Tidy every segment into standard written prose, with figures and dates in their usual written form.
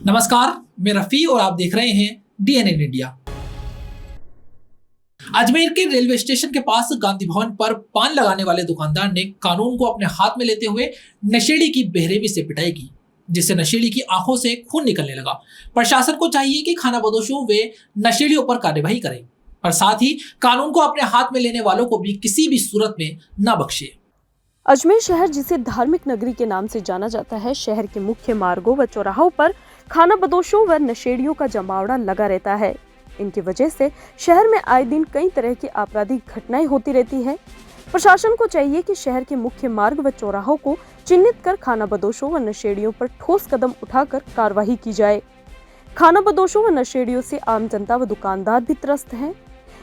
नमस्कार, मैं रफी और आप देख रहे हैं डीएनए इंडिया। अजमेर के रेलवे स्टेशन के पास गांधी भवन पर पान लगाने वाले दुकानदार ने कानून को अपने हाथ में लेते हुए नशेड़ी की बेरहमी से पिटाई की, जिससे नशेड़ी की आंखों से खून निकलने लगा। प्रशासन को चाहिए कि खानाबदोशों व नशेड़ियों पर कार्यवाही करे, और साथ ही कानून को अपने हाथ में लेने वालों को भी किसी भी सूरत में न बख्शे। अजमेर शहर, जिसे धार्मिक नगरी के नाम से जाना जाता है, शहर के मुख्य मार्गों व चौराहों पर खानाबदोशों व नशेड़ियों का जमावड़ा लगा रहता है। इनकी वजह से शहर में आए दिन कई तरह की आपराधिक घटनाएं होती रहती है। प्रशासन को चाहिए कि शहर के मुख्य मार्ग व चौराहों को चिन्हित कर खानाबदोशों व नशेड़ियों पर ठोस कदम उठाकर कार्रवाई की जाए। खानाबदोशों व नशेड़ियों से आम जनता व दुकानदार भी त्रस्त हैं।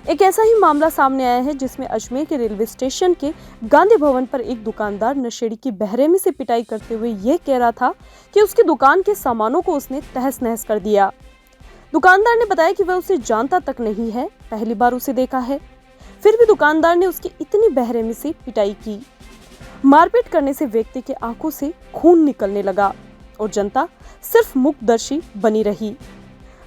एक ऐसा ही मामला सामने आया है जिसमें अजमेर के रेलवे स्टेशन के गांधी भवन पर एक दुकानदार नशेड़ी की बेरहमी से पिटाई करते हुए यह कह रहा था कि उसकी दुकान के सामानों को उसने तहस नहस कर दिया। दुकानदार ने बताया कि वह उसे जानता तक नहीं है, पहली बार उसे देखा है। फिर भी दुकानदार ने उसकी इतनी बेरहमी से पिटाई की। मारपीट करने से व्यक्ति के आंखों से खून निकलने लगा और जनता सिर्फ मूकदर्शी बनी रही।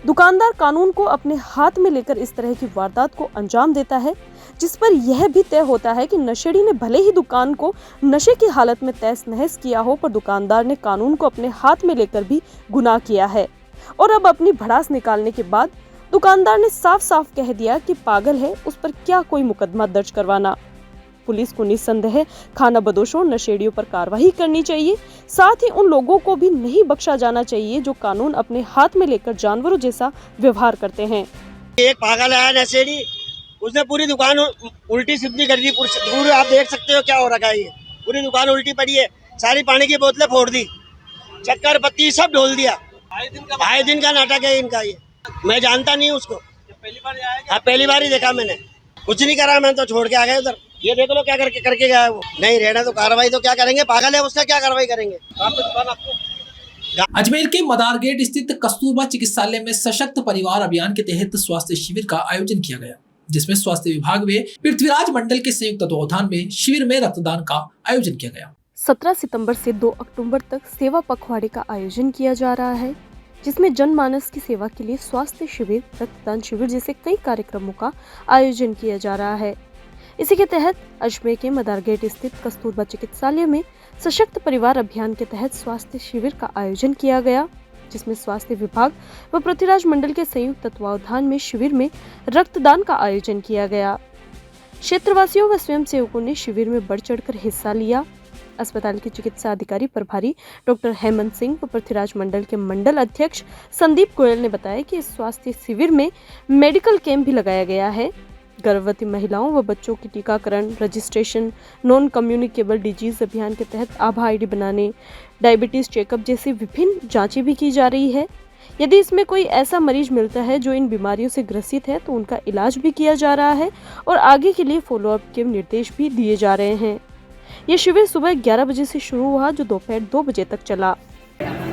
दुकानदार कानून को अपने हाथ में लेकर इस तरह की वारदात को अंजाम देता है, जिस पर यह भी तय होता है कि नशेड़ी ने भले ही दुकान को नशे की हालत में तहस नहस किया हो, पर दुकानदार ने कानून को अपने हाथ में लेकर भी गुनाह किया है। और अब अपनी भड़ास निकालने के बाद दुकानदार ने साफ साफ कह दिया कि पागल है, उस पर क्या कोई मुकदमा दर्ज करवाना। पुलिस को निस्संदेह खानाबदोशों नशेड़ियों पर कार्रवाई करनी चाहिए। साथ ही उन लोगों को भी नहीं बख्शा जाना चाहिए जो कानून अपने हाथ में लेकर जानवरों जैसा व्यवहार करते हैं। एक पागल आया नशेड़ी, उसने पूरी दुकान उल्टी सीधी कर दी। पूरी आप देख सकते हो क्या हो रखा है। ये पूरी दुकान उल्टी पड़ी है, सारी पानी की बोतलें फोड़ दी, चक्कर पत्ती सब ढोल दिया। ढाई दिन का नाटक है इनका। ये मैं जानता नहीं उसको, पहली बार आया। पहली बार ही देखा मैंने, कुछ नहीं करा, मैं तो छोड़ के आ गया उधर। ये देख लो क्या करके गया है वो। नहीं रहना तो कार्रवाई तो क्या करेंगे, पागल है, उसका क्या कार्रवाई करेंगे। अजमेर के मदार गेट स्थित कस्तूरबा चिकित्सालय में सशक्त परिवार अभियान के तहत स्वास्थ्य शिविर का आयोजन किया गया, जिसमें स्वास्थ्य विभाग व पृथ्वीराज मंडल के संयुक्त तत्वावधान में शिविर में रक्तदान का आयोजन किया गया। 17 सितंबर से 2 अक्टूबर तक सेवा पखवाड़े का आयोजन किया जा रहा है, जिसमें जनमानस की सेवा के लिए स्वास्थ्य शिविर, रक्तदान शिविर जैसे कई कार्यक्रमों का आयोजन किया जा रहा है। इसी के तहत अजमेर के मदार गेट स्थित कस्तूरबा चिकित्सालय में सशक्त परिवार अभियान के तहत स्वास्थ्य शिविर का आयोजन किया गया, जिसमें स्वास्थ्य विभाग व पृथ्वीराज मंडल के संयुक्त तत्वावधान में शिविर में रक्तदान का आयोजन किया गया। क्षेत्रवासियों व स्वयंसेवकों ने शिविर में बढ़ चढ़कर हिस्सा लिया। अस्पताल के चिकित्सा अधिकारी प्रभारी डॉक्टर हेमंत सिंह व पृथ्वीराज मंडल के मंडल अध्यक्ष संदीप गोयल ने बताया कि इस स्वास्थ्य शिविर में मेडिकल कैंप भी लगाया गया है। गर्भवती महिलाओं व बच्चों की टीकाकरण, रजिस्ट्रेशन, नॉन कम्युनिकेबल डिजीज अभियान के तहत आभा आईडी बनाने, डायबिटीज चेकअप जैसी विभिन्न जांचें भी की जा रही है। यदि इसमें कोई ऐसा मरीज मिलता है जो इन बीमारियों से ग्रसित है तो उनका इलाज भी किया जा रहा है और आगे के लिए फॉलोअप के निर्देश भी दिए जा रहे हैं। ये शिविर सुबह 11 बजे से शुरू हुआ, जो दोपहर 2 बजे तक चला।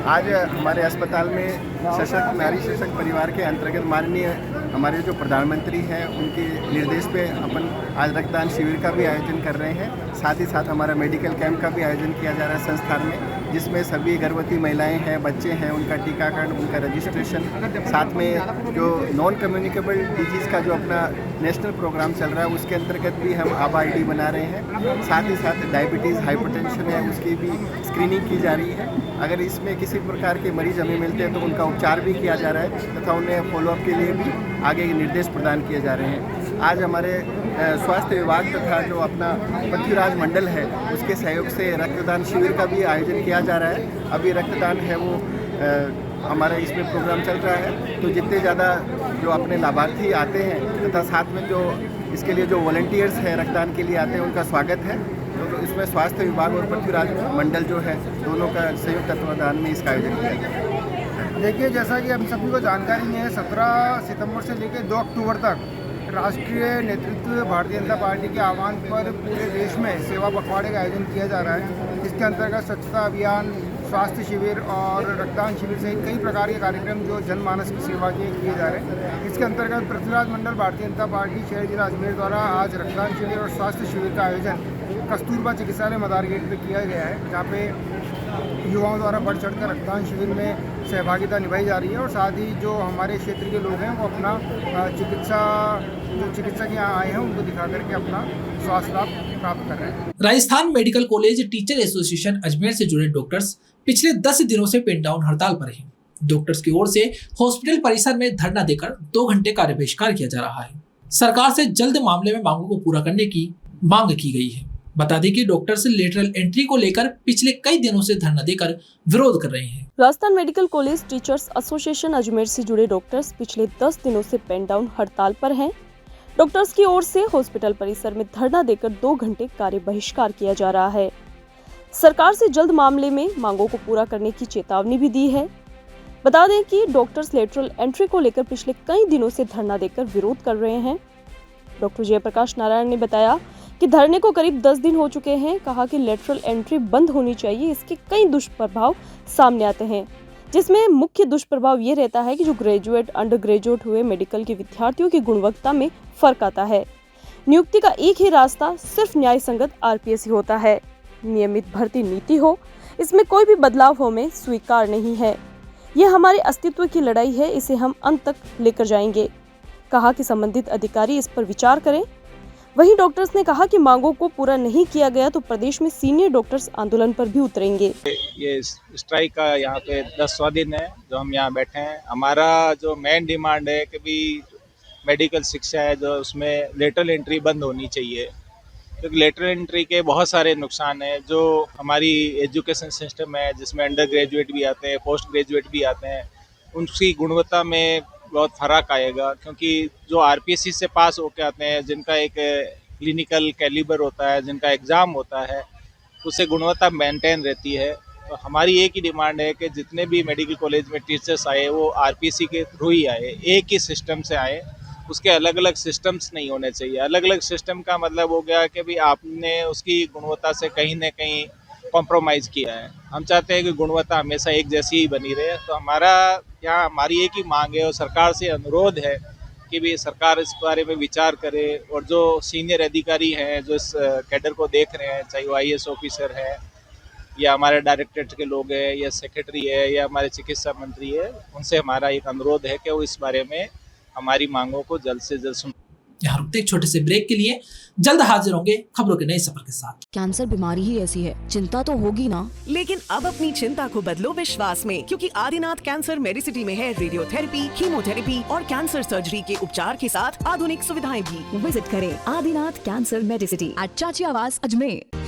आज हमारे अस्पताल में सशक्त नारी सशक्त परिवार के अंतर्गत माननीय हमारे जो प्रधानमंत्री हैं उनके निर्देश पे अपन आज रक्तदान शिविर का भी आयोजन कर रहे हैं। साथ ही साथ हमारा मेडिकल कैंप का भी आयोजन किया जा रहा है संस्थान में, जिसमें सभी गर्भवती महिलाएं हैं, बच्चे हैं, उनका टीकाकरण, उनका रजिस्ट्रेशन, साथ में जो नॉन कम्युनिकेबल डिजीज़ का जो अपना नेशनल प्रोग्राम चल रहा है उसके अंतर्गत भी हम आभा आईडी बना रहे हैं। साथ ही साथ डायबिटीज़, हाइपरटेंशन है, उसकी भी स्क्रीनिंग की जा रही है। अगर इसमें किसी प्रकार के मरीज हमें मिलते हैं तो उनका उपचार भी किया जा रहा है तथा उन्हें फॉलोअप के लिए भी आगे निर्देश प्रदान किए जा रहे हैं। आज हमारे स्वास्थ्य विभाग तथा जो अपना पृथ्वीराज मंडल है उसके सहयोग से रक्तदान शिविर का भी आयोजन किया जा रहा है। अभी रक्तदान है वो हमारा इसमें प्रोग्राम चल रहा है, तो जितने ज़्यादा जो अपने लाभार्थी आते हैं तथा साथ में जो इसके लिए जो वॉलंटियर्स हैं रक्तदान के लिए आते हैं उनका स्वागत है। तो इसमें स्वास्थ्य विभाग और पृथ्वीराज मंडल जो है दोनों का संयुक्त तत्वावधान में इसका आयोजन किया गया। देखिए, जैसा कि हम सभी को जानकारी है, 17 सितंबर से लेकर 2 अक्टूबर तक राष्ट्रीय नेतृत्व भारतीय जनता पार्टी के आह्वान पर पूरे देश में सेवा पखवाड़े का आयोजन किया जा रहा है। इसके अंतर्गत स्वच्छता अभियान, स्वास्थ्य शिविर और रक्तदान शिविर सहित कई प्रकार के कार्यक्रम जो जनमानस की सेवा के किए जा रहे हैं। इसके अंतर्गत पृथ्वीराज मंडल भारतीय जनता पार्टी शहर जिला अजमेर द्वारा आज रक्तदान शिविर और स्वास्थ्य शिविर का आयोजन कस्तूरबा चिकित्सालय मदार गेट पे किया गया है, जहाँ पे युवाओं द्वारा बढ़ चढ़कर रक्तदान शिविर में सहभागिता निभाई जा रही है और साथ ही जो हमारे क्षेत्र के लोग हैं वो अपना चिकित्सक यहाँ आए हैं उनको दिखा करके अपना स्वास्थ्य लाभ प्राप्त कर रहे हैं। Rajasthan medical college teacher association Ajmer से जुड़े डॉक्टर्स पिछले 10 दिनों से पेन डाउन हड़ताल पर हैं। डॉक्टर्स की ओर से हॉस्पिटल परिसर में धरना देकर 2 घंटे कार्य बहिष्कार किया जा रहा है। सरकार से जल्द मामले में मांगों को पूरा करने की मांग की गई है। बता दें कि डॉक्टर्स लेटरल एंट्री को लेकर पिछले कई दिनों से धरना देकर विरोध कर रहे हैं। Rajasthan medical college teachers association Ajmer से जुड़े डॉक्टर्स पिछले 10 दिनों से पेन डाउन हड़ताल पर हैं। डॉक्टर्स की ओर से हॉस्पिटल परिसर में धरना देकर 2 घंटे कार्य बहिष्कार किया जा रहा है। सरकार से जल्द मामले में मांगों को पूरा करने की चेतावनी भी दी है। बता दें कि डॉक्टर्स लेटरल एंट्री को लेकर पिछले कई दिनों से धरना देकर विरोध कर रहे हैं। डॉक्टर जयप्रकाश नारायण ने बताया कि धरने को करीब 10 दिन हो चुके हैं। कहा कि लेटरल एंट्री बंद होनी चाहिए। इसके कई दुष्प्रभाव सामने आते हैं, जिसमें मुख्य दुष्प्रभाव ये रहता है कि जो ग्रेजुएट अंडर ग्रेजुएट हुए मेडिकल के विद्यार्थियों की गुणवत्ता में फर्क आता है। नियुक्ति का एक ही रास्ता सिर्फ न्याय संगत आरपीएस ही होता है। नियमित भर्ती नीति हो, इसमें कोई भी बदलाव हमें स्वीकार नहीं है। यह हमारे अस्तित्व की लड़ाई है, इसे हम अंत तक लेकर जाएंगे। कहा कि संबंधित अधिकारी इस पर विचार करें। वहीं डॉक्टर्स ने कहा कि मांगों को पूरा नहीं किया गया तो प्रदेश में सीनियर डॉक्टर्स आंदोलन पर भी उतरेंगे। ये स्ट्राइक का यहाँ पे 10वां दिन है जो हम यहाँ बैठे हैं। हमारा जो मेन डिमांड है कि भी मेडिकल शिक्षा है जो उसमें लेटरल एंट्री बंद होनी चाहिए, क्योंकि लेटरल एंट्री के बहुत सारे नुकसान हैं। जो हमारी एजुकेशन सिस्टम है जिसमें अंडर ग्रेजुएट भी आते हैं, पोस्ट ग्रेजुएट भी आते हैं, उनकी गुणवत्ता में बहुत फर्क आएगा। क्योंकि जो आरपीएससी से पास होकर आते हैं, जिनका एक क्लिनिकल कैलिबर होता है, जिनका एग्ज़ाम होता है, उससे गुणवत्ता मेंटेन रहती है। तो हमारी एक ही डिमांड है कि जितने भी मेडिकल कॉलेज में टीचर्स आए वो आरपीएससी के थ्रू ही आए, एक ही सिस्टम से आए। उसके अलग अलग सिस्टम्स नहीं होने चाहिए। अलग अलग सिस्टम का मतलब हो गया कि भी आपने उसकी गुणवत्ता से कहीं ना कहीं कॉम्प्रोमाइज़ किया है। हम चाहते हैं कि गुणवत्ता हमेशा एक जैसी ही बनी रहे। तो हमारी एक ही मांग है और सरकार से अनुरोध है कि भी सरकार इस बारे में विचार करे और जो सीनियर अधिकारी हैं जो इस कैडर को देख रहे हैं, चाहे वो आईएएस ऑफिसर है या हमारे डायरेक्टरेट के लोग हैं या सेक्रेटरी है या हमारे चिकित्सा मंत्री है, उनसे हमारा एक अनुरोध है कि वो इस बारे में हमारी मांगों को जल्द से जल्द सुन। यहाँ रुकते एक छोटे से ब्रेक के लिए, जल्द हाजिर होंगे खबरों के नए सफर के साथ। कैंसर बीमारी ही ऐसी है, चिंता तो होगी ना। लेकिन अब अपनी चिंता को बदलो विश्वास में, क्योंकि आदिनाथ कैंसर मेडिसिटी में है रेडियोथेरेपी, कीमोथेरेपी और कैंसर सर्जरी के उपचार के साथ आधुनिक सुविधाएं भी। विजिट करें आदिनाथ कैंसर मेडिसिटी एट चाची आवास अजमेर।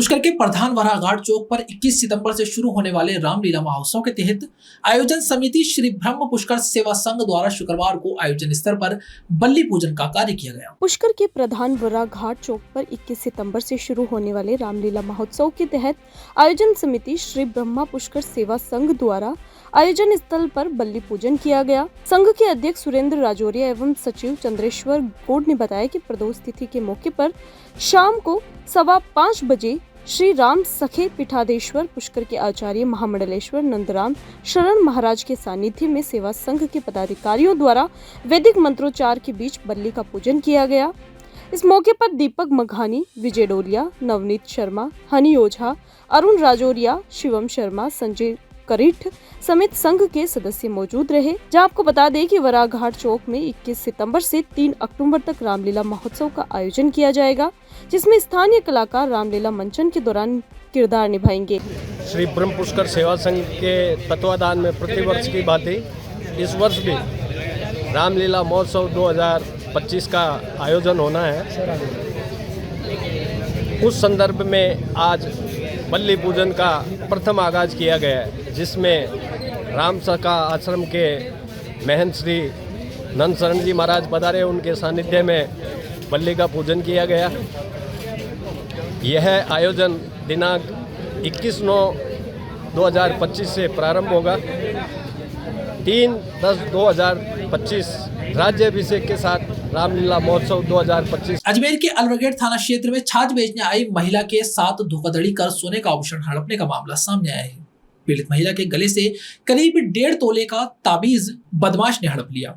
पुष्कर के प्रधान वराघाट चौक पर 21 सितंबर से शुरू होने वाले रामलीला महोत्सव के तहत आयोजन समिति श्री ब्रह्म पुष्कर सेवा संघ द्वारा शुक्रवार को आयोजन स्तर पर बल्ली पूजन का कार्य किया गया। पुष्कर के प्रधान वराघाट चौक पर 21 सितंबर से शुरू होने वाले रामलीला महोत्सव के तहत आयोजन समिति श्री ब्रह्मा पुष्कर सेवा संघ द्वारा आयोजन स्थल पर बल्ली पूजन किया गया। संघ के अध्यक्ष सुरेंद्र राजौरिया एवं सचिव चंद्रेश्वर गौड़ ने बताया कि प्रदोष तिथि के मौके पर शाम को 5:15 बजे श्री राम सखे पीठाधीश्वर पुष्कर के आचार्य महामंडलेश्वर नंदराम शरण महाराज के सानिध्य में सेवा संघ के पदाधिकारियों द्वारा वैदिक मंत्रोच्चार के बीच बल्ली का पूजन किया गया। इस मौके पर दीपक मघानी, विजय डोलिया, नवनीत शर्मा, हनी ओझा, अरुण राजौरिया, शिवम शर्मा, संजय करीठ समेत संघ के सदस्य मौजूद रहे। जहां आपको बता दें कि वराघाट चौक में 21 सितंबर से 3 अक्टूबर तक रामलीला महोत्सव का आयोजन किया जाएगा, जिसमें स्थानीय कलाकार रामलीला मंचन के दौरान किरदार निभाएंगे। श्री ब्रह्म पुष्कर सेवा संघ के तत्वाधान में प्रतिवर्ष की भांति इस वर्ष भी रामलीला महोत्सव 2025 का आयोजन होना है। उस संदर्भ में आज बल्ली पूजन का प्रथम आगाज किया गया है, जिसमें राम सखा आश्रम के महंत श्री नंद शरण जी महाराज पधारे, उनके सानिध्य में बल्ली का पूजन किया गया। यह आयोजन दिनांक 21/9/2025 से प्रारंभ होगा। 3/10/2025 राज्याभिषेक के साथ रामलीला महोत्सव 2025। अजमेर के अलवरगेट थाना क्षेत्र में छाछ बेचने आई महिला के साथ धोखाधड़ी कर सोने का आभूषण हड़पने का मामला सामने आया है। पीड़ित महिला के गले से करीब 1.5 तोले का ताबीज बदमाश ने हड़प लिया।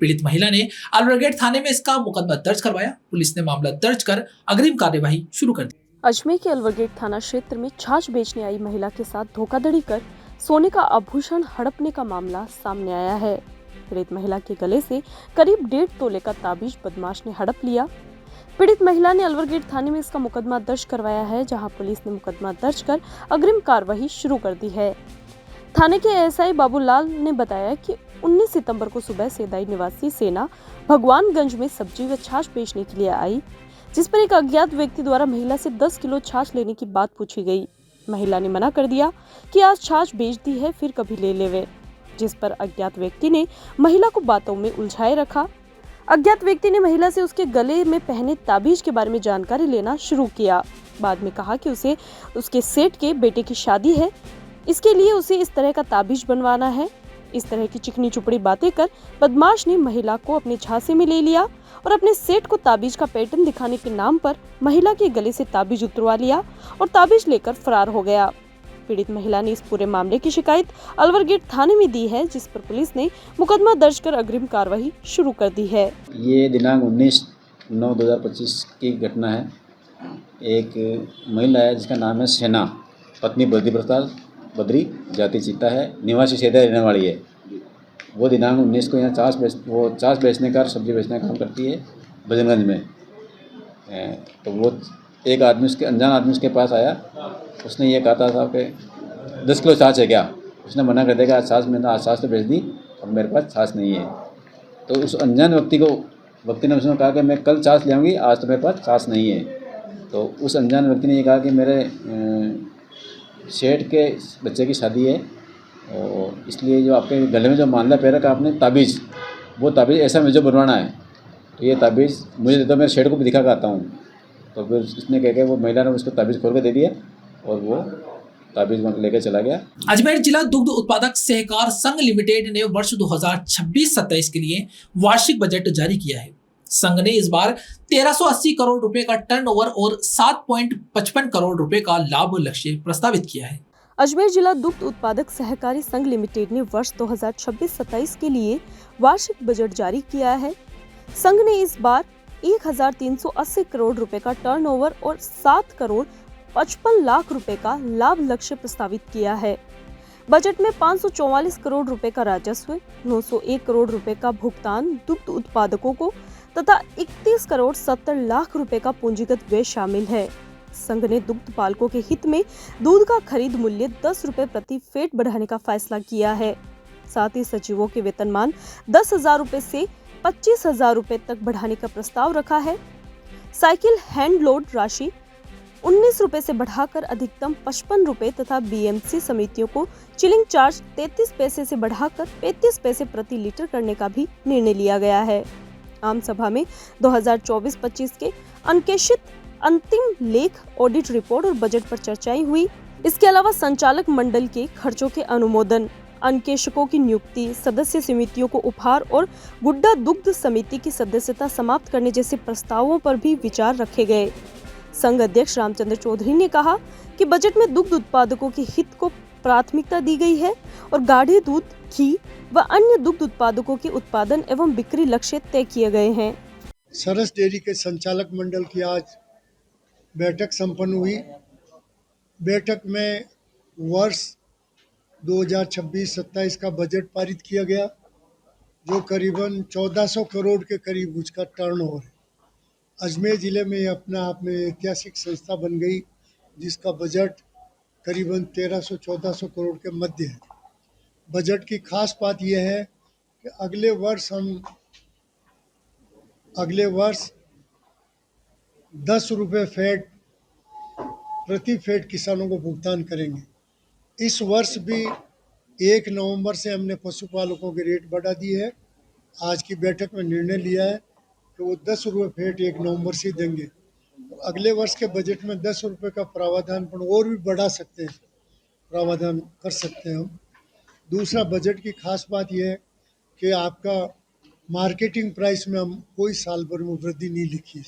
पीड़ित महिला ने अलवरगेट थाने में इसका मुकदमा दर्ज करवाया। पुलिस ने मामला दर्ज कर अग्रिम कार्यवाही शुरू कर दी। अजमेर के अलवरगेट थाना क्षेत्र में छाछ बेचने आई महिला के साथ धोखाधड़ी कर सोने का आभूषण हड़पने का मामला सामने आया है। पीड़ित महिला के गले से करीब 1.5 तोले का ताबीज बदमाश ने हड़प लिया। पीड़ित महिला ने अलवरगेट थाने में इसका मुकदमा दर्ज करवाया है, जहां पुलिस ने मुकदमा दर्ज कर अग्रिम कार्रवाई शुरू कर दी है। थाने के एएसआई बाबूलाल ने बताया कि 19 सितंबर को सुबह सेदाई निवासी सेना भगवानगंज में सब्जी व छाछ बेचने के लिए आई, जिस पर एक अज्ञात व्यक्ति द्वारा महिला से 10 किलो छाछ लेने की बात पूछी गई। महिला ने मना कर दिया कि आज छाछ बेच दी है, फिर कभी ले लेवे, जिस पर अज्ञात व्यक्ति ने महिला को बातों में उलझाए रखा। अज्ञात व्यक्ति ने महिला से उसके गले में पहने ताबीज के बारे में जानकारी लेना शुरू किया। बाद में कहा कि उसे उसके सेठ के बेटे की शादी है, इसके लिए उसे इस तरह का ताबीज बनवाना है। इस तरह की चिकनी चुपड़ी बातें कर बदमाश ने महिला को अपने झांसे में ले लिया और अपने सेठ को ताबीज का पैटर्न दिखाने के नाम पर महिला के गले से ताबीज उतरवा लिया और ताबीज लेकर फरार हो गया। पीड़ित महिला ने इस पूरे मामले की शिकायत अलवरगेट थाने में दी है, जिस पर पुलिस ने मुकदमा दर्ज कर अग्रिम कार्रवाई शुरू कर दी है। ये दिनांक 19/9/2025 की घटना है। एक महिला है जिसका नाम है सेना, पत्नी बद्री प्रसाद बद्री, जाति चीता है, निवासी सेदा रहने वाली है। वो दिनांक 19 को यहाँ छाछ बेचने का, सब्जी बेचने का काम करती है भजनगंज में। तो वो एक आदमी, उसके अनजान आदमी उसके पास आया। उसने ये कहा था कि 10 किलो छाछ है क्या? उसने मना कर दिया कि आज छाछ मैंने आज छाछ तो बेच दी, अब मेरे पास छाछ नहीं है। तो उस अनजान व्यक्ति ने उसने कहा कि मैं कल छाछ ले आऊँगी, आज तो मेरे पास छाछ नहीं है। तो उस अनजान व्यक्ति ने ये कहा कि मेरे सेठ के बच्चे की शादी है और इसलिए जो आपके गले में जो मांदा पैर का आपने ताबीज़, वो ताबीज़ ऐसा मुझे बनवाना है, तो ये ताबीज़ मुझे दे दो, मैं सेठ को भी दिखा के आता हूँ। तो फिर इसने कह के वो महिला ने उसको ताबीज़ खोल के दे दिया और वो ताबीज़ लेकर चला गया। अजमेर जिला दुग्ध उत्पादक सहकार संघ लिमिटेड ने वर्ष 2026-27 के लिए वार्षिक बजट जारी किया है। संघ ने इस बार 1380 करोड़ रुपए का टर्नओवर और 7.55 करोड़ रुपए का लाभ लक्ष्य प्रस्तावित किया है। अजमेर जिला दुग्ध उत्पादक सहकारी संघ लिमिटेड ने वर्ष 2026-27 के लिए वार्षिक बजट जारी किया है। संघ ने इस बार 1380 करोड़ रुपए का टर्नओवर और 7 करोड़ 55 लाख रुपए का लाभ लक्ष्य प्रस्तावित किया है। बजट में 544 करोड़ रुपए का राजस्व, 901 करोड़ रुपए का भुगतान दुग्ध उत्पादकों को तथा 31 करोड़ 70 लाख रुपए का पूंजीगत व्यय शामिल है। संघ ने दुग्ध पालकों के हित में दूध का खरीद मूल्य 10 रुपए प्रति फेट बढ़ाने का फैसला किया है। साथ ही सचिवों के वेतनमान 10,000 रुपए से 25,000 रुपए तक बढ़ाने का प्रस्ताव रखा है। साइकिल हैंड लोड राशि 19 रुपए से बढ़ाकर अधिकतम 55 रुपए तथा बीएमसी समितियों को चिलिंग चार्ज 33 पैसे से बढ़ाकर 35 पैसे प्रति लीटर करने का भी निर्णय लिया गया है। आम सभा में 2024-25 के अंकेक्षित अंतिम लेख, ऑडिट रिपोर्ट और बजट पर चर्चाएं हुई। इसके अलावा संचालक मंडल के खर्चों के अनुमोदन, अंकेक्षकों की नियुक्ति, सदस्य समितियों को उपहार और गुड्डा दुग्ध समिति की सदस्यता समाप्त करने जैसे प्रस्तावों पर भी विचार रखे गए। संघ अध्यक्ष रामचंद्र चौधरी ने कहा कि बजट में दुग्ध उत्पादकों के हित को प्राथमिकता दी गई है और गाढ़े दूध, घी व अन्य दुग्ध उत्पादकों के उत्पादन एवं बिक्री लक्ष्य तय किए गए हैं। सरस डेयरी के संचालक मंडल की आज बैठक संपन्न हुई। बैठक में वर्ष 2026-27 का बजट पारित किया गया, जो करीबन 1400 करोड़ के करीब उसका टर्नओवर है। अजमेर ज़िले में अपने आप में ऐतिहासिक संस्था बन गई, जिसका बजट करीबन 1300-1400 करोड़ के मध्य है। बजट की खास बात यह है कि अगले वर्ष 10 रुपये फैट प्रति फैट किसानों को भुगतान करेंगे। इस वर्ष भी 1 नवंबर से हमने पशुपालकों के रेट बढ़ा दिए है। आज की बैठक में निर्णय लिया है कि वो 10 रुपये फैट 1 नवंबर से देंगे। अगले वर्ष के बजट में 10 रुपये का प्रावधान पर और भी बढ़ा सकते हैं, प्रावधान कर सकते हैं हम। दूसरा, बजट की खास बात यह है कि आपका मार्केटिंग प्राइस में हम कोई साल भर में वृद्धि नहीं लिखी,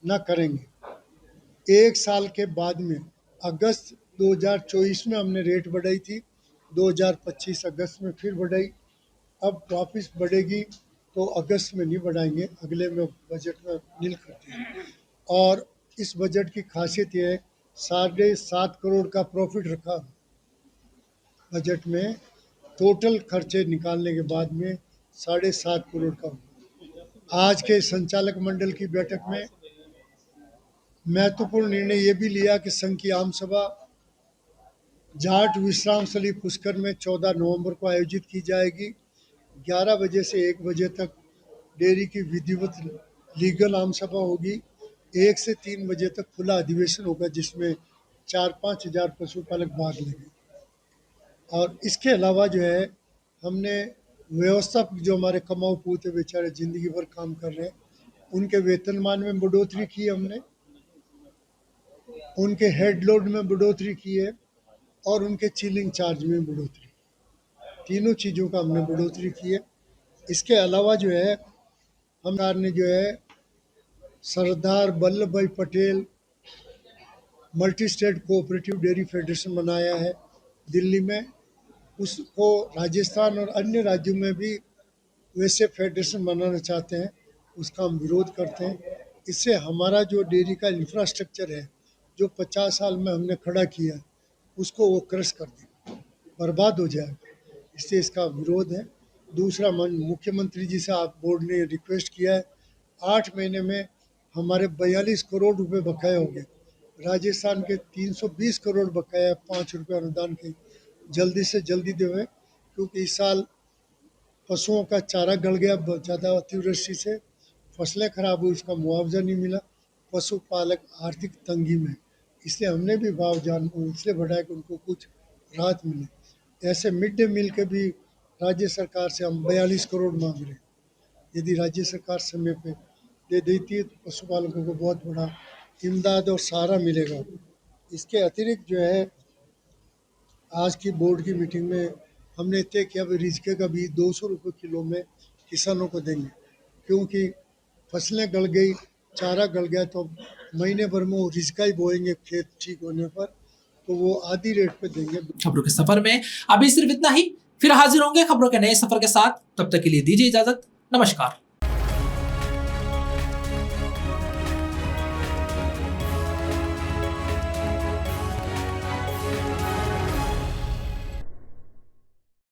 ना करेंगे। 1 साल के बाद में अगस्त 2024 में हमने रेट बढ़ाई थी, 2025 अगस्त में फिर बढ़ाई, अब वापस बढ़ेगी तो अगस्त में नहीं बढ़ाएंगे, अगले में बजट में नील करते हैं। और इस बजट की खासियत यह है 7.5 करोड़ का प्रॉफिट रखा बजट में, टोटल खर्चे निकालने के बाद में 7.5 करोड़ का। आज के संचालक मंडल की बैठक में महत्वपूर्ण निर्णय ये भी लिया कि संघ की आम सभा जाट विश्राम स्थली पुष्कर में 14 नवंबर को आयोजित की जाएगी। 11 बजे से 1 बजे तक डेयरी की विधिवत लीगल आम सभा होगी। 1 से 3 बजे तक खुला अधिवेशन होगा, जिसमें 4-5 हज़ार पशुपालक भाग लेंगे। और इसके अलावा जो है, हमने व्यवस्थापक जो हमारे कमाऊ पूत बेचारे ज़िंदगी भर काम कर रहे हैं, उनके वेतनमान में बढ़ोतरी की हमने, उनके हेड लोड में बढ़ोतरी की है और उनके चिलिंग चार्ज में बढ़ोतरी, तीनों चीज़ों का हमने बढ़ोतरी की है। इसके अलावा जो है, सरकार ने जो है सरदार वल्लभ भाई Patel multi state cooperative dairy federation बनाया है दिल्ली में, उसको राजस्थान और अन्य राज्यों में भी वैसे फेडरेशन बनाना चाहते हैं, उसका हम विरोध करते हैं। इससे हमारा जो डेयरी का इंफ्रास्ट्रक्चर है, जो 50 साल में हमने खड़ा किया, उसको वो क्रश कर देगा, बर्बाद हो जाएगा, इससे इसका विरोध है। दूसरा, मुख्यमंत्री जी से आप बोर्ड ने रिक्वेस्ट किया है, 8 महीने में हमारे 42 करोड़ रुपए बकाया हो गए। राजस्थान के 320 करोड़ बकाया 5 रुपये अनुदान के, जल्दी से जल्दी देवें, क्योंकि इस साल पशुओं का चारा गल गया ज़्यादा अतिवृष्टि से, फसलें खराब हुई, उसका मुआवजा नहीं मिला, पशुपालक आर्थिक तंगी में, इसलिए हमने भी भाव इसलिए बढ़ाया कि उनको कुछ राहत मिले। ऐसे मिड डे मील के भी राज्य सरकार से हम 42 करोड़ मांग रहे हैं। यदि राज्य सरकार समय पे दे देती है तो पशुपालकों को बहुत बड़ा इमदाद और सहारा मिलेगा। इसके अतिरिक्त जो है, आज की बोर्ड की मीटिंग में हमने तय किया भी रिजके का भी 200 रुपये किलो में किसानों को देंगे, क्योंकि फसलें गल गई, चारा गल गया, तो महीने भर में वो रिजका ही बोएंगे खेत ठीक होने पर, तो वो आधी रेट पे देंगे। खबरों के सफर में अभी सिर्फ इतना ही, फिर हाजिर होंगे खबरों के नए सफर के साथ। तब तक के लिए दीजिए इजाजत, नमस्कार।